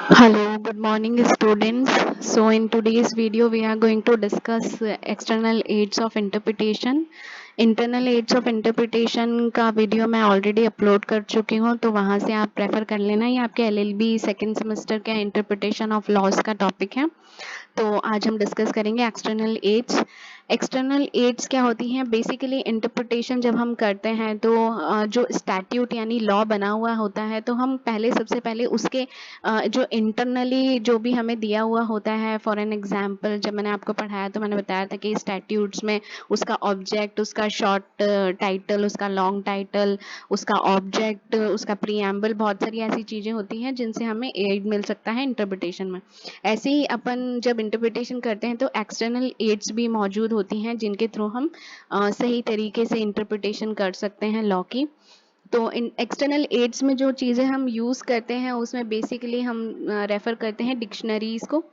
Hello, good morning students. So in today's video we are going to discuss external aids of interpretation. Internal aids of interpretation का video मैं already upload कर चुकी हूँ, तो वहाँ से आप प्रेफर कर लेना। ये आपके एलएलबी सेकेंड सेमेस्टर के इंटरप्रिटेशन ऑफ लॉज का टॉपिक है। तो आज हम डिस्कस करेंगे एक्सटर्नल एड्स। एक्सटर्नल एड्स क्या होती हैं? बेसिकली इंटरप्रिटेशन जब हम करते हैं तो जो स्टैट्यूट यानी लॉ बना हुआ होता है, तो हम सबसे पहले उसके जो इंटरनली जो भी हमें दिया हुआ होता है, फॉर एन एग्जांपल जब मैंने आपको पढ़ाया तो मैंने बताया था कि स्टैट्यूट्स में उसका ऑब्जेक्ट, उसका शॉर्ट टाइटल, उसका लॉन्ग टाइटल, उसका ऑब्जेक्ट, उसका प्रीएम्बल, बहुत सारी ऐसी चीज़ें होती हैं जिनसे हमें एड मिल सकता है इंटरप्रिटेशन में। ऐसे ही अपन जब इंटरप्रिटेशन करते हैं तो एक्सटर्नल एड्स भी मौजूद होती हैं जिनके थ्रू हम सही तरीके से इंटरप्रिटेशन कर सकते हैं लॉ की। तो इन एक्सटर्नल एड्स में जो चीज़ें हम यूज़ करते हैं उसमें बेसिकली हम रेफ़र करते हैं डिक्शनरीज़ को।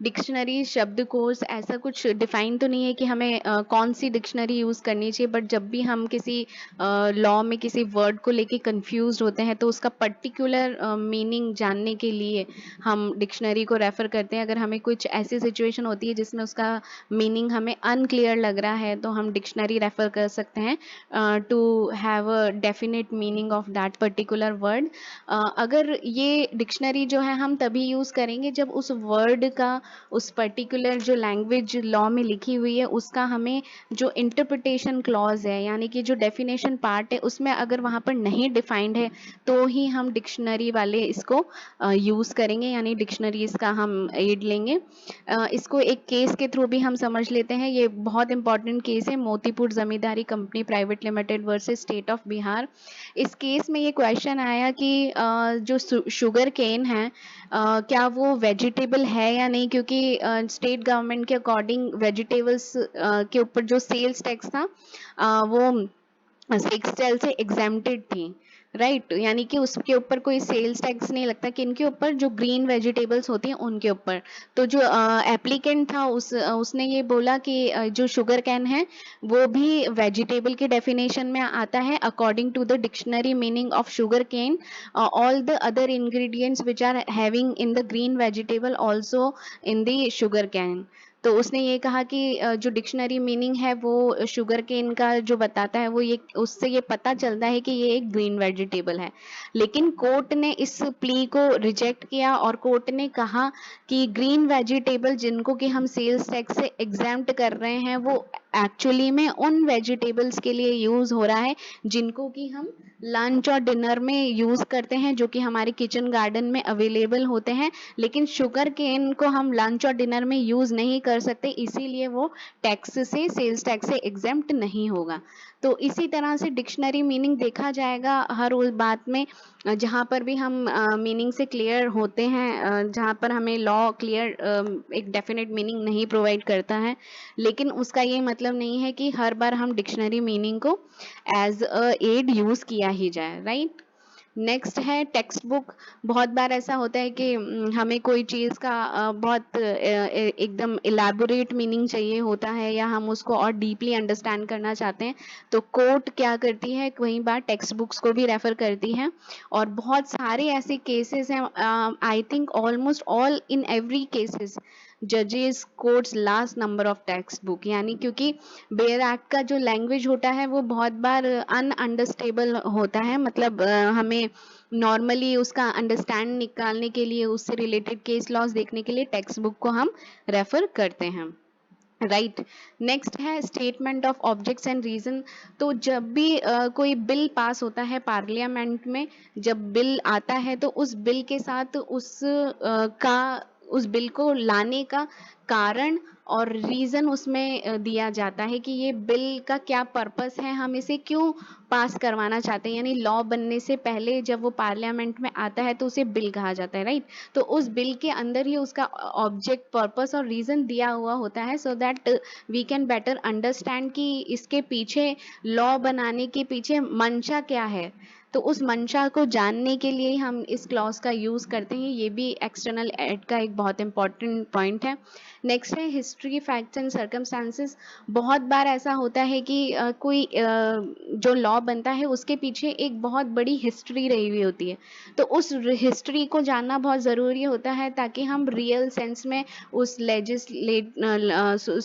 डिक्शनरी, शब्दकोश, ऐसा कुछ डिफाइन तो नहीं है कि हमें कौन सी डिक्शनरी यूज़ करनी चाहिए, बट जब भी हम किसी लॉ में किसी वर्ड को लेके कंफ्यूज होते हैं तो उसका पर्टिकुलर मीनिंग जानने के लिए हम डिक्शनरी को रेफ़र करते हैं। अगर हमें कुछ ऐसी सिचुएशन होती है जिसमें उसका मीनिंग हमें अनक्लियर लग रहा है तो हम डिक्शनरी रेफ़र कर सकते हैं to have a definite meaning of that particular word. अगर ये डिक्शनरी जो है हम तभी यूज़ करेंगे जब उस वर्ड का, उस पर्टिकुलर जो लैंग्वेज लॉ में लिखी हुई है उसका हमें जो इंटरप्रिटेशन क्लॉज है यानी कि जो डेफिनेशन पार्ट है उसमें अगर वहाँ पर नहीं डिफाइंड है तो ही हम डिक्शनरी वाले इसको यूज़ करेंगे, यानी डिक्शनरीज का हम एड लेंगे। इसको एक केस के थ्रू भी हम समझ लेते हैं। ये बहुत इंपॉर्टेंट केस है, Motipur Zamindari company private limited versus state of Bihar. इस केस में ये क्वेश्चन आया कि जो शुगर केन है क्या वो वेजिटेबल है या नहीं, क्योंकि स्टेट गवर्नमेंट के अकॉर्डिंग वेजिटेबल्स के ऊपर जो सेल्स टैक्स था वो सेक्सटाइल से एग्जेम्प्टेड थी, राइट यानी कि उसके ऊपर कोई सेल्स टैक्स नहीं लगता। किनके ऊपर? जो ग्रीन वेजिटेबल्स होती हैं उनके ऊपर। तो जो एप्लीकेंट था उसने ये बोला कि जो शुगर कैन है वो भी वेजिटेबल की डेफिनेशन में आता है according to the dictionary meaning of sugar cane. All the other ingredients which are having in the green vegetable also in the sugar cane. तो उसने ये कहा कि जो डिक्शनरी मीनिंग है वो शुगर केन का जो बताता है वो ये, उससे ये पता चलता है कि ये एक ग्रीन वेजिटेबल है। लेकिन कोर्ट ने इस प्ली को रिजेक्ट किया और कोर्ट ने कहा कि ग्रीन वेजिटेबल जिनको कि हम सेल्स टैक्स से एग्जेम्प्ट कर रहे हैं वो एक्चुअली में उन वेजिटेबल्स के लिए यूज हो रहा है जिनको कि हम लंच और डिनर में यूज करते हैं, जो कि हमारे किचन गार्डन में अवेलेबल होते हैं। लेकिन शुगर केन को हम लंच और डिनर में यूज नहीं कर सकते, इसीलिए वो टैक्स से, सेल्स टैक्स से एग्जेम्प्ट नहीं होगा। तो इसी तरह से डिक्शनरी मीनिंग देखा जाएगा हर उस बात में जहाँ पर भी हम मीनिंग से क्लियर होते हैं, जहाँ पर हमें लॉ क्लियर एक डेफिनेट मीनिंग नहीं प्रोवाइड करता है। लेकिन उसका ये मतलब नहीं है कि हर बार हम डिक्शनरी मीनिंग को एज अ एड यूज किया ही जाए, राइट। नेक्स्ट है टेक्स्ट बुक। बहुत बार ऐसा होता है कि हमें कोई चीज़ का बहुत एकदम इलेबोरेट मीनिंग चाहिए होता है या हम उसको और डीपली अंडरस्टैंड करना चाहते हैं, तो कोर्ट क्या करती है, कई बार टेक्स्ट बुक्स को भी रेफर करती है। और बहुत सारे ऐसे केसेस हैं, I think almost all in every cases जजेस courts last number of textbook, यानी क्योंकि बेयर एक्ट का जो लैंग्वेज होता है वो बहुत बार अनअंडरस्टेबल होता है, मतलब हमें नॉर्मली उसका अंडरस्टैंड निकालने के लिए, उससे रिलेटेड केस लॉज देखने के लिए टेक्स्ट बुक को हम रेफर करते हैं, राइट। नेक्स्ट है statement of objects and reason. तो जब भी कोई बिल पास होता है पार्लियामेंट में, जब बिल आता है तो उस बिल के साथ उस बिल को लाने का कारण और रीजन उसमें दिया जाता है कि ये बिल का क्या पर्पस है, हम इसे क्यों पास करवाना चाहते हैं। यानी लॉ बनने से पहले जब वो पार्लियामेंट में आता है तो उसे बिल कहा जाता है, राइट। तो उस बिल के अंदर ही उसका ऑब्जेक्ट, पर्पस और रीजन दिया हुआ होता है, so that we can better understand कि इसके पीछे, लॉ बनाने के पीछे मंशा क्या है। तो उस मंशा को जानने के लिए हम इस क्लॉज का यूज़ करते हैं। ये भी एक्सटर्नल एड का एक बहुत इंपॉर्टेंट पॉइंट है। नेक्स्ट है हिस्ट्री, फैक्ट्स एंड सर्कमस्टांसेस। बहुत बार ऐसा होता है कि कोई जो लॉ बनता है उसके पीछे एक बहुत बड़ी हिस्ट्री रही हुई होती है, तो उस हिस्ट्री को जानना बहुत ज़रूरी होता है ताकि हम रियल सेंस में उस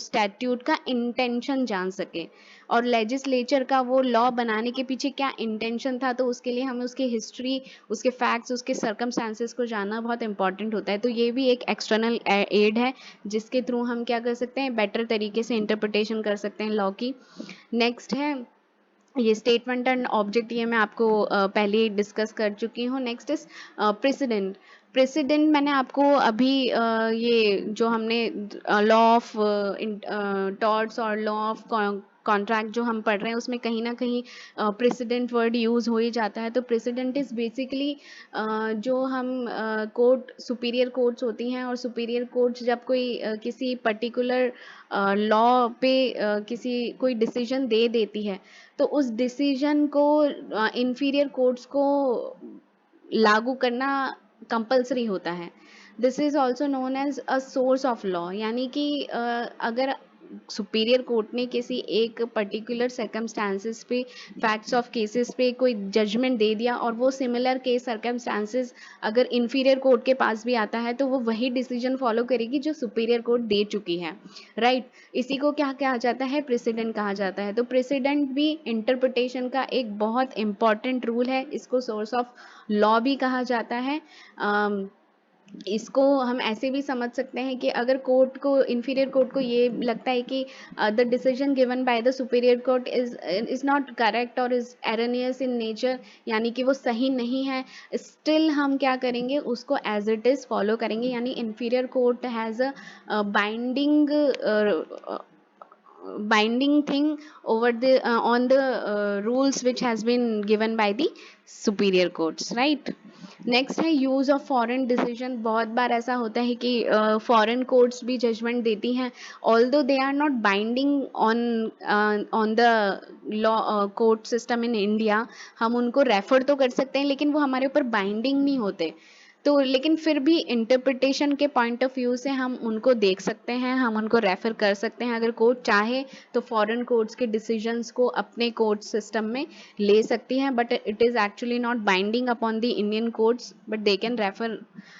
स्टैट्यूट का इंटेंशन जान सकें, और लेजिस्लेचर का वो लॉ बनाने के पीछे क्या इंटेंशन था, तो उसके लिए हमें उसकी हिस्ट्री, उसके फैक्ट्स, उसके सर्कमस्टांसेस को जानना बहुत इंपॉर्टेंट होता है। तो ये भी एक एक्सटर्नल एड है जिसके थ्रू हम क्या कर सकते हैं, बेटर तरीके से इंटरप्रिटेशन कर सकते हैं लॉ की। नेक्स्ट है ये स्टेटमेंट एंड ऑब्जेक्ट, ये मैं आपको पहले ही डिस्कस कर चुकी हूँ। Next is president. प्रेसिडेंट मैंने आपको अभी ये जो हमने लॉ ऑफ टॉर्ट्स और लॉ ऑफ कॉन्ट्रैक्ट जो हम पढ़ रहे हैं उसमें कहीं ना कहीं प्रेसिडेंट वर्ड यूज़ हो ही जाता है। तो प्रेसिडेंट इज़ बेसिकली जो हम कोर्ट, सुपीरियर कोर्ट्स होती हैं, और सुपीरियर कोर्ट्स जब कोई किसी पर्टिकुलर लॉ पे किसी कोई डिसीजन दे देती है, तो उस डिसीजन को इंफीरियर कोर्ट्स को लागू करना कंपलसरी होता है। This is also known as a source of law, यानी कि अगर सुपीरियर कोर्ट ने किसी एक पर्टिकुलर सर्कमस्टांसेस पे, फैक्ट्स ऑफ केसेस पे कोई जजमेंट दे दिया, और वो सिमिलर केस सर्कमस्टांसेस अगर इंफीरियर कोर्ट के पास भी आता है, तो वो वही डिसीजन फॉलो करेगी जो सुपीरियर कोर्ट दे चुकी है, राइट। इसी को क्या कहा जाता है, प्रेसिडेंट कहा जाता है। तो प्रेसिडेंट भी इंटरप्रिटेशन का एक बहुत इंपॉर्टेंट रूल है, इसको सोर्स ऑफ लॉ भी कहा जाता है। इसको हम ऐसे भी समझ सकते हैं कि अगर कोर्ट को, इंफीरियर कोर्ट को ये लगता है कि the decision given by the superior court is not correct और इज एरनियस इन नेचर, यानी कि वो सही नहीं है, स्टिल हम क्या करेंगे, उसको एज इट इज़ फॉलो करेंगे। यानी inferior court has a binding thing over the on the rules which has been given by the superior courts, right। Next है यूज ऑफ फॉरेन डिसीजन। बहुत बार ऐसा होता है कि फॉरेन कोर्ट्स भी judgement देती हैं, although they are not binding on the law court system in India. हम उनको रेफर तो कर सकते हैं, लेकिन वो हमारे ऊपर बाइंडिंग नहीं होते। तो लेकिन फिर भी इंटरप्रिटेशन के पॉइंट ऑफ व्यू से हम उनको देख सकते हैं, हम उनको रेफर कर सकते हैं। अगर कोर्ट चाहे तो फॉरेन कोर्ट्स के डिसीजंस को अपने कोर्ट सिस्टम में ले सकती हैं, but it is actually not binding upon the Indian courts, but they can refer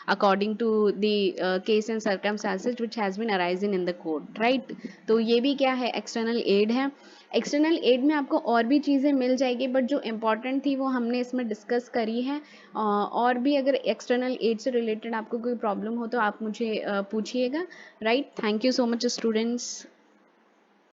according to the case and circumstances which has been arising in the court, right. तो ये भी क्या है, एक्सटर्नल एड है। एक्सटर्नल एड में आपको और भी चीज़ें मिल जाएगी, बट जो इम्पॉर्टेंट थी वो हमने इसमें डिस्कस करी है। और भी अगर एक्सटर्नल एड से रिलेटेड आपको कोई प्रॉब्लम हो तो आप मुझे पूछिएगा, right. Thank you so much students.